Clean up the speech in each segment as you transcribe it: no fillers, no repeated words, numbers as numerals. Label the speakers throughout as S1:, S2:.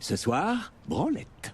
S1: Ce soir, branlette.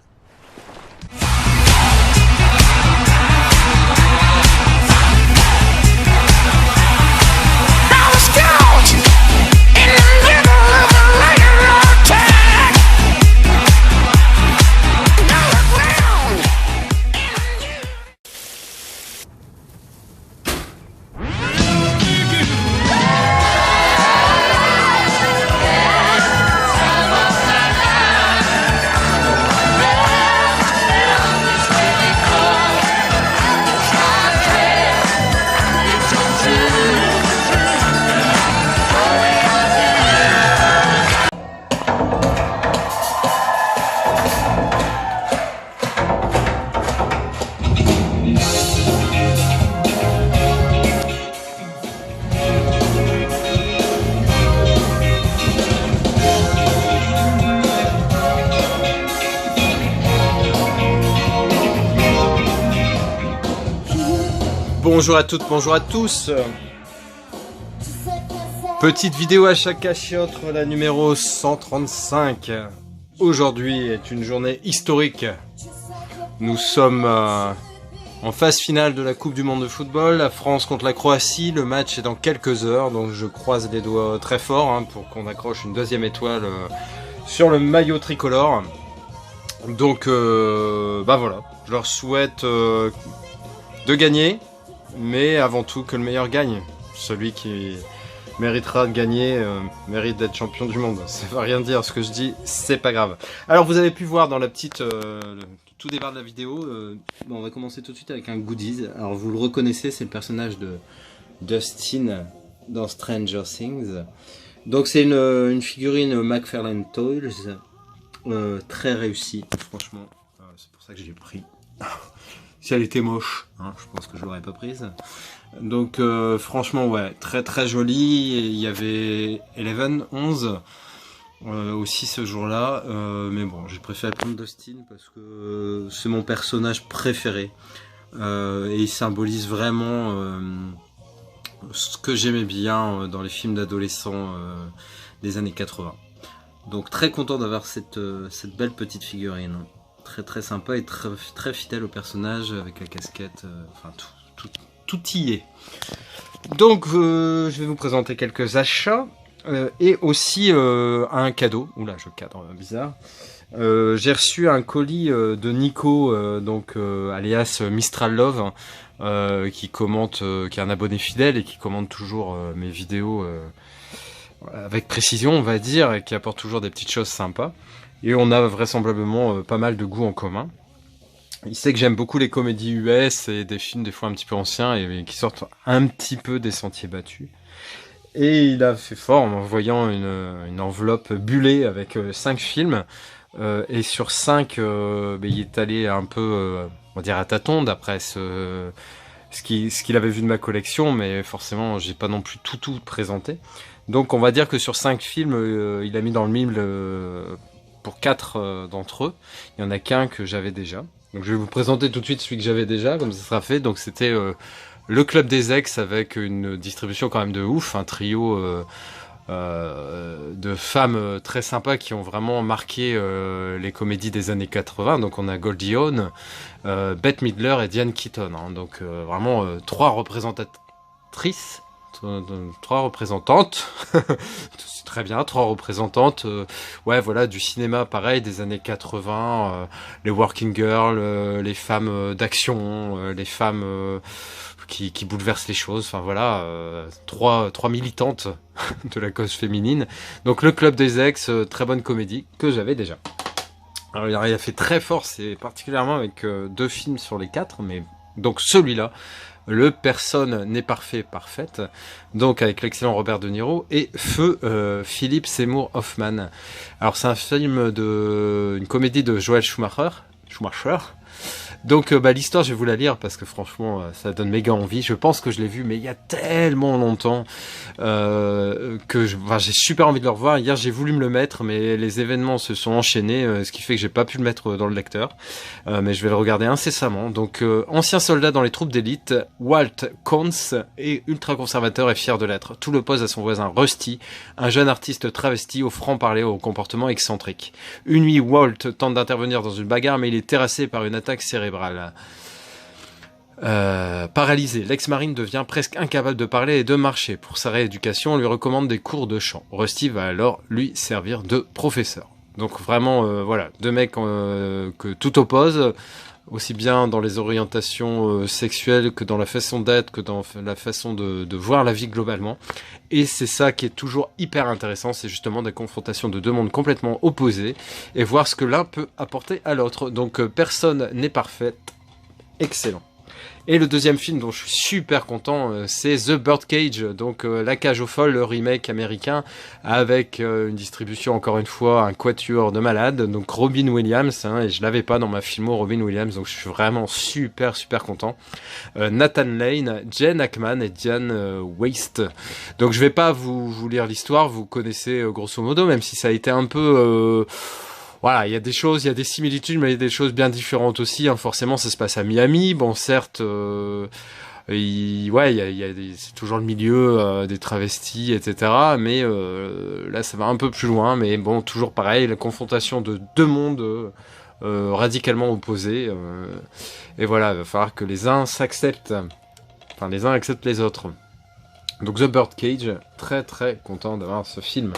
S2: Bonjour à toutes, bonjour à tous. Petite vidéo à chaque cachiotte, la numéro 135. Aujourd'hui est une journée historique. Nous sommes en phase finale de la Coupe du Monde de football, la France contre la Croatie. Le match est dans quelques heures, donc je croise les doigts très fort pour qu'on accroche une deuxième étoile sur le maillot tricolore. Donc voilà, je leur souhaite de gagner. Mais avant tout que le meilleur gagne. Celui qui méritera de gagner mérite d'être champion du monde. Ça veut rien dire ce que je dis, c'est pas grave. Alors vous avez pu voir dans la petite tout départ de la vidéo, on va commencer tout de suite avec un goodies. Alors vous le reconnaissez, c'est le personnage de Dustin dans Stranger Things. Donc c'est une figurine McFarlane Toys, très réussie, franchement. C'est pour ça que je l'ai pris. Si elle était moche, je pense que je l'aurais pas prise. Donc franchement ouais, très très jolie. Il y avait 11 aussi ce jour-là. Mais bon, j'ai préféré prendre Dustin parce que c'est mon personnage préféré. Et il symbolise vraiment ce que j'aimais bien dans les films d'adolescents des années 80. Donc très content d'avoir cette belle petite figurine. Très très sympa et très fidèle au personnage avec la casquette, enfin tout y est. Donc je vais vous présenter quelques achats et aussi un cadeau. Oula, je cadre bizarre. J'ai reçu un colis de Nico, alias Mistral Love, qui commente, qui est un abonné fidèle et qui commente toujours mes vidéos avec précision, on va dire, et qui apporte toujours des petites choses sympas. Et on a vraisemblablement pas mal de goûts en commun. Il sait que j'aime beaucoup les comédies US et des films des fois un petit peu anciens et qui sortent un petit peu des sentiers battus. Et il a fait fort en m'envoyant une enveloppe bullée avec 5 films. Et sur 5, il est allé un peu, on va dire à tâtons d'après ce qu'il avait vu de ma collection. Mais forcément, j'ai pas non plus tout présenté. Donc on va dire que sur 5 films, il a mis dans le mille... pour 4 d'entre eux, il n'y en a qu'un que j'avais déjà. Donc je vais vous présenter tout de suite celui que j'avais déjà, comme ça sera fait. Donc c'était le Club des Ex avec une distribution quand même de ouf, un trio de femmes très sympas qui ont vraiment marqué les comédies des années 80. Donc on a Goldie Hawn, Bette Midler et Diane Keaton. Donc vraiment 3 représentatrices. 3 représentantes, c'est très bien, 3 représentantes, ouais voilà, du cinéma pareil, des années 80, les working girls, les femmes d'action, les femmes qui bouleversent les choses, enfin voilà, 3 militantes de la cause féminine. Donc le Club des Ex, très bonne comédie, que j'avais déjà. Alors il a fait très fort, c'est particulièrement avec 2 films sur les 4, mais donc celui-là, le Personne n'est parfaite, donc avec l'excellent Robert De Niro et Feu Philip Seymour Hoffman. Alors c'est un film une comédie de Joel Schumacher, Donc l'histoire, je vais vous la lire parce que franchement, ça donne méga envie. Je pense que je l'ai vu, mais il y a tellement longtemps que j'ai super envie de le revoir. Hier, j'ai voulu me le mettre, mais les événements se sont enchaînés, ce qui fait que j'ai pas pu le mettre dans le lecteur. Mais je vais le regarder incessamment. Donc, ancien soldat dans les troupes d'élite, Walt Kuntz est ultra conservateur et fier de l'être. Tout l'oppose à son voisin Rusty, un jeune artiste travesti au franc-parler au comportement excentrique. Une nuit, Walt tente d'intervenir dans une bagarre, mais il est terrassé par une attaque cérébrale. Paralysé, l'ex-marine devient presque incapable de parler et de marcher. Pour sa rééducation, on lui recommande des cours de chant. Rusty va alors lui servir de professeur. Donc vraiment, voilà, deux mecs que tout oppose, aussi bien dans les orientations sexuelles que dans la façon d'être, que dans la façon de voir la vie globalement. Et c'est ça qui est toujours hyper intéressant, c'est justement des confrontations de deux mondes complètement opposés et voir ce que l'un peut apporter à l'autre. Donc personne n'est parfait. Excellent. Et le deuxième film dont je suis super content, c'est The Birdcage, donc La Cage aux Folles, le remake américain, avec une distribution, encore une fois, un quatuor de malades, donc Robin Williams, et je l'avais pas dans ma filmo Robin Williams, donc je suis vraiment super content. Nathan Lane, Jen Ackman et Diane Waste. Donc je vais pas vous lire l'histoire, vous connaissez grosso modo, même si ça a été un peu... Voilà, il y a des choses, il y a des similitudes, mais il y a des choses bien différentes aussi. Forcément, ça se passe à Miami. Bon, certes, c'est toujours le milieu des travestis, etc. Mais là, ça va un peu plus loin. Mais bon, toujours pareil, la confrontation de deux mondes radicalement opposés. Et voilà, il va falloir que les uns s'acceptent. Enfin, les uns acceptent les autres. Donc The Birdcage, très content d'avoir ce film.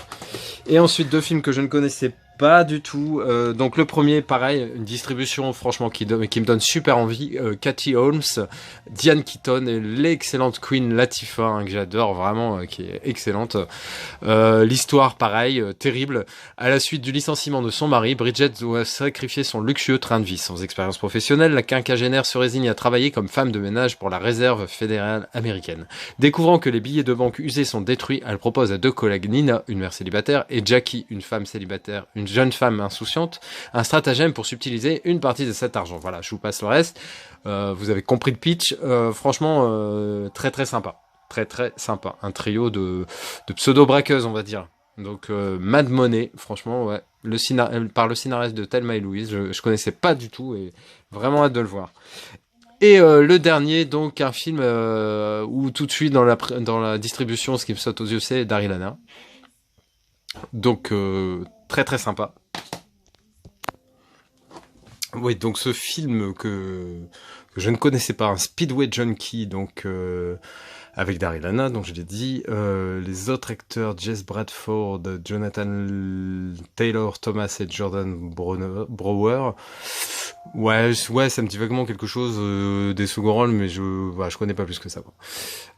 S2: Et ensuite, deux films que je ne connaissais pas du tout. Donc le premier, pareil, une distribution franchement qui me donne super envie. Katie Holmes, Diane Keaton et l'excellente Queen Latifah, que j'adore vraiment, qui est excellente. L'histoire, pareil, terrible. À la suite du licenciement de son mari, Bridget doit sacrifier son luxueux train de vie. Sans expérience professionnelle, la quinquagénaire se résigne à travailler comme femme de ménage pour la réserve fédérale américaine. Découvrant que les billets de banque usés sont détruits, elle propose à deux collègues, Nina, une mère célibataire, et Jackie, une femme célibataire, une jeune femme insouciante, un stratagème pour subtiliser une partie de cet argent. Voilà, je vous passe le reste. Vous avez compris le pitch. Franchement, très sympa. Très sympa. Un trio de pseudo-braqueuses, on va dire. Donc, Mad Money, franchement, ouais. Par le scénariste de Thelma et Louise, je connaissais pas du tout et vraiment hâte de le voir. Et le dernier, donc, un film où tout de suite dans la distribution, ce qui me saute aux yeux, c'est Daryl Hannah. Donc, très sympa. Oui, donc ce film que je ne connaissais pas, un Speedway Junkie, donc avec Daryl Hannah, donc je l'ai dit, les autres acteurs, Jess Bradford, Jonathan Taylor Thomas et Jordan Brower. Ouais, ça me dit vaguement quelque chose des second rôles, mais je connais pas plus que ça.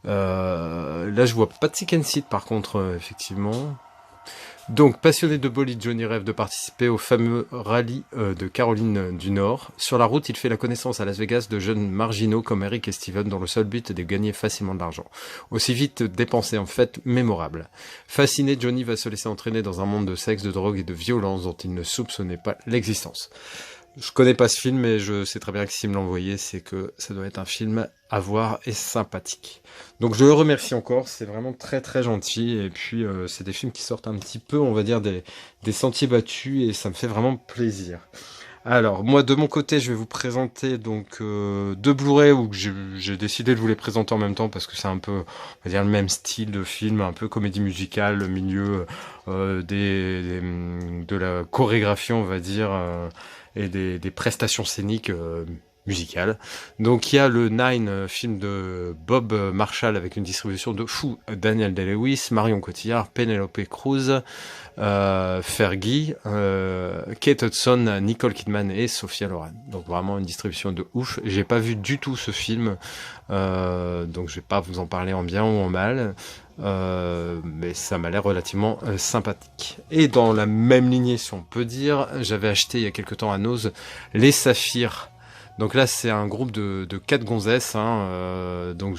S2: Là, je vois pas de Sick and Sit, par contre, effectivement. Donc, passionné de bolide, Johnny rêve de participer au fameux rallye de Caroline du Nord. Sur la route, il fait la connaissance à Las Vegas de jeunes marginaux comme Eric et Steven, dont le seul but est de gagner facilement de l'argent. Aussi vite dépensé en fait mémorable. Fasciné, Johnny va se laisser entraîner dans un monde de sexe, de drogue et de violence dont il ne soupçonnait pas l'existence. Je connais pas ce film, mais je sais très bien que s'il me l'a envoyé, c'est que ça doit être un film à voir et sympathique. Donc je le remercie encore, c'est vraiment très gentil, et puis c'est des films qui sortent un petit peu, on va dire, des sentiers battus, et ça me fait vraiment plaisir. Alors, moi, de mon côté, je vais vous présenter donc deux Blu-ray où j'ai décidé de vous les présenter en même temps parce que c'est un peu, on va dire, le même style de film, un peu comédie musicale, au milieu de la chorégraphie, on va dire, et des prestations scéniques musicales. Donc il y a le Nine, film de Bob Marshall avec une distribution de fou, Daniel Day-Lewis, Marion Cotillard, Penelope Cruz, Fergie, Kate Hudson, Nicole Kidman et Sophia Loren. Donc vraiment une distribution de ouf. J'ai pas vu du tout ce film, donc je vais pas vous en parler en bien ou en mal. Mais ça m'a l'air relativement sympathique. Et dans la même lignée, si on peut dire, j'avais acheté il y a quelque temps à Nose les Saphirs. Donc là, c'est un groupe de 4 gonzesses. Donc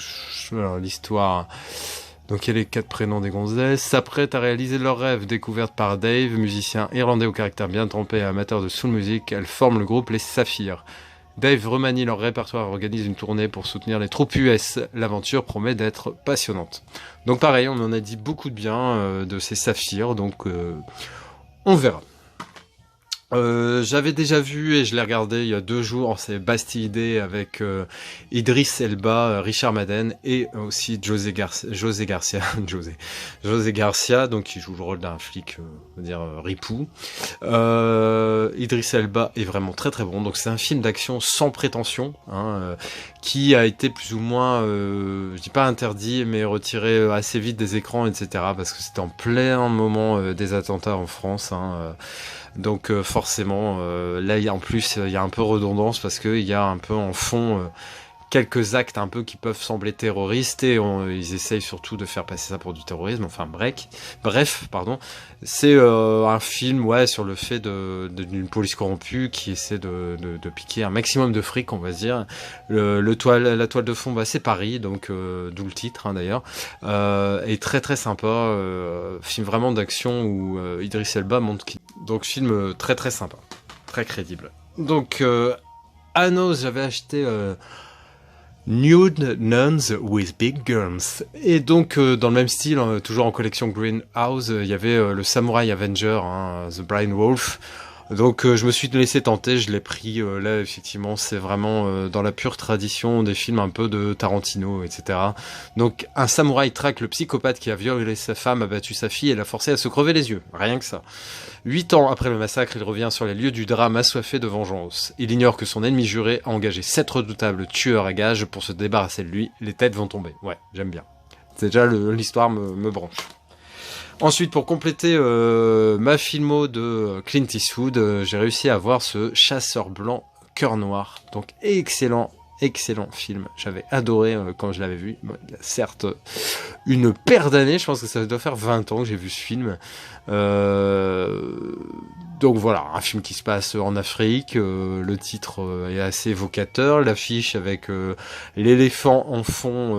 S2: l'histoire. Donc il y a les 4 prénoms des gonzesses. S'apprêtent à réaliser leur rêve, découverte par Dave, musicien irlandais au caractère bien trempé et amateur de soul music. Elles forment le groupe les Saphirs. Dave remanie leur répertoire et organise une tournée pour soutenir les troupes US. L'aventure promet d'être passionnante. Donc pareil, on en a dit beaucoup de bien de ces saphirs, donc on verra. J'avais déjà vu et je l'ai regardé il y a 2 jours, c'est Bastille Day avec Idris Elba, Richard Madden et aussi José Garcia, José Garcia, donc qui joue le rôle d'un flic, on va dire ripou. Idris Elba est vraiment très très bon, donc c'est un film d'action sans prétention, hein, qui a été plus ou moins, je dis pas interdit, mais retiré assez vite des écrans, etc. parce que c'était en plein moment des attentats en France, hein, donc forcément, là en plus il y a un peu redondance parce qu'il y a un peu en fond quelques actes un peu qui peuvent sembler terroristes et ils essayent surtout de faire passer ça pour du terrorisme. Enfin bref, pardon. C'est un film sur le fait d'une police corrompue qui essaie de piquer un maximum de fric, on va dire. La toile de fond, c'est Paris, donc d'où le titre, hein, d'ailleurs. Est très très sympa. Film vraiment d'action où Idris Elba montre qui. Donc film très très sympa, très crédible. Donc à Noz, j'avais acheté Nude Nuns with Big Guns. Et donc dans le même style, toujours en collection Greenhouse, il y avait le Samurai Avenger, hein, The Blind Wolf. Donc je me suis laissé tenter, je l'ai pris. Là effectivement c'est vraiment dans la pure tradition des films un peu de Tarantino, etc. Donc un samouraï traque le psychopathe qui a violé sa femme, a battu sa fille et l'a forcé à se crever les yeux. Rien que ça. 8 ans après le massacre, il revient sur les lieux du drame assoiffé de vengeance. Il ignore que son ennemi juré a engagé 7 redoutables tueurs à gages pour se débarrasser de lui. Les têtes vont tomber. Ouais, j'aime bien. C'est déjà l'histoire me branche. Ensuite, pour compléter ma filmo de Clint Eastwood, j'ai réussi à voir ce Chasseur blanc, cœur noir. Donc excellent film. J'avais adoré quand je l'avais vu. Bon, il y a certes une paire d'années, je pense que ça doit faire 20 ans que j'ai vu ce film. Donc voilà, un film qui se passe en Afrique. Le titre est assez évocateur. L'affiche avec l'éléphant en fond,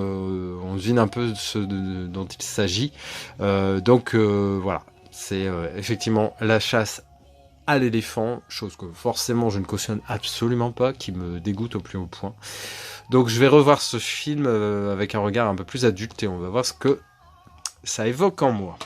S2: on devine un peu dont il s'agit. Donc voilà, c'est effectivement la chasse à l'éléphant, chose que forcément je ne cautionne absolument pas, qui me dégoûte au plus haut point. Donc je vais revoir ce film avec un regard un peu plus adulte et on va voir ce que ça évoque en moi.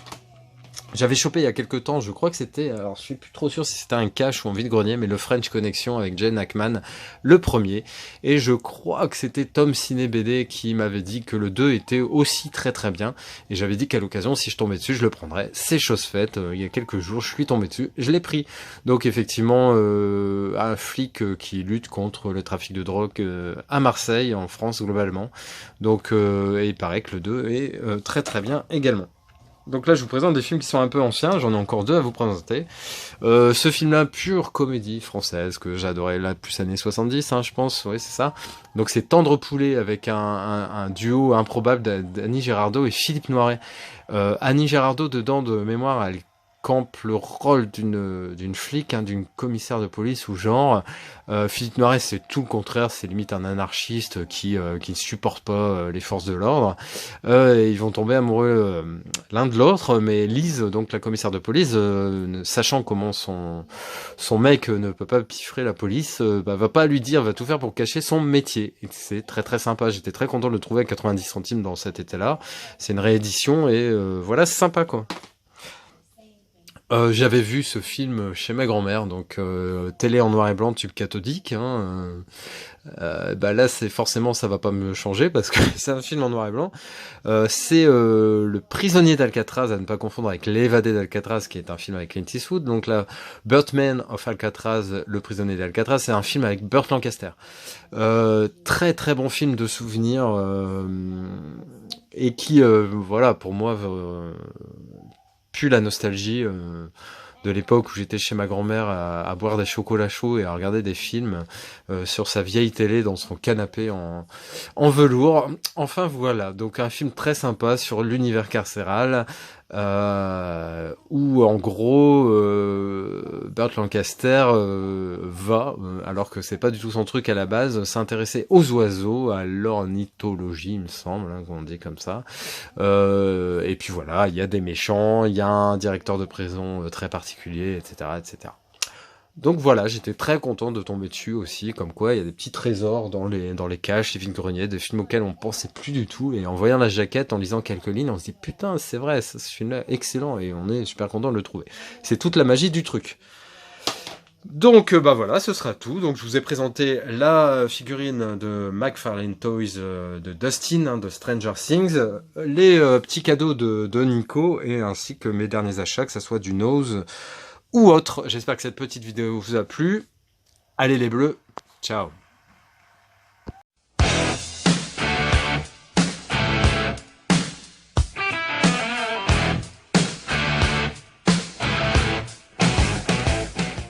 S2: J'avais chopé il y a quelques temps, je crois que c'était, alors je suis plus trop sûr si c'était un cache ou un vide-grenier, mais le French Connection avec Gene Hackman, le premier, et je crois que c'était Tom Ciné BD qui m'avait dit que le 2 était aussi très très bien, et j'avais dit qu'à l'occasion, si je tombais dessus, je le prendrais. C'est chose faite, il y a quelques jours, je suis tombé dessus, je l'ai pris. Donc effectivement, un flic qui lutte contre le trafic de drogue à Marseille, en France globalement, donc et il paraît que le 2 est très très bien également. Donc là, je vous présente des films qui sont un peu anciens. J'en ai encore 2 à vous présenter. Ce film-là, pure comédie française, que j'adorais, là, plus années 70, hein, je pense. Oui, c'est ça. Donc c'est Tendre Poulet avec un duo improbable d'Annie Girardot et Philippe Noiret. Annie Girardot, dedans, de mémoire, elle campe le rôle d'une flic, hein, d'une commissaire de police ou genre. Philippe Noiret, c'est tout le contraire, c'est limite un anarchiste qui ne supporte pas les forces de l'ordre. Ils vont tomber amoureux l'un de l'autre, mais Lise, donc la commissaire de police, sachant comment son mec ne peut pas piffrer la police, va pas lui dire, va tout faire pour cacher son métier. Et c'est très très sympa, j'étais très content de le trouver à 90 centimes dans cet été-là. C'est une réédition et voilà, c'est sympa quoi. J'avais vu ce film chez ma grand-mère, donc télé en noir et blanc, tube cathodique. Hein, là, c'est forcément ça va pas me changer parce que c'est un film en noir et blanc. C'est Le Prisonnier d'Alcatraz, à ne pas confondre avec L'Évadé d'Alcatraz, qui est un film avec Clint Eastwood. Donc là, Birdman of Alcatraz, Le Prisonnier d'Alcatraz, c'est un film avec Burt Lancaster. Très très bon film de souvenirs et qui, voilà, pour moi. Plus la nostalgie de l'époque où j'étais chez ma grand-mère à boire des chocolats chauds et à regarder des films sur sa vieille télé dans son canapé en velours. Enfin voilà, donc un film très sympa sur l'univers carcéral où en gros Burt Lancaster alors que c'est pas du tout son truc à la base, s'intéresser aux oiseaux, à l'ornithologie il me semble, hein, qu'on dit comme ça. Et puis voilà, il y a des méchants, il y a un directeur de prison très particulier, etc., etc. Donc voilà, j'étais très content de tomber dessus aussi, comme quoi il y a des petits trésors dans les caches, les vides-greniers, des films auxquels on pensait plus du tout, et en voyant la jaquette, en lisant quelques lignes, on se dit putain c'est vrai, ce film-là excellent, et on est super content de le trouver. C'est toute la magie du truc. Donc bah voilà, ce sera tout. Donc je vous ai présenté la figurine de McFarlane Toys de Dustin, de Stranger Things, les petits cadeaux de Nico, et ainsi que mes derniers achats, que ce soit du Nose ou autre. J'espère que cette petite vidéo vous a plu. Allez les bleus, ciao.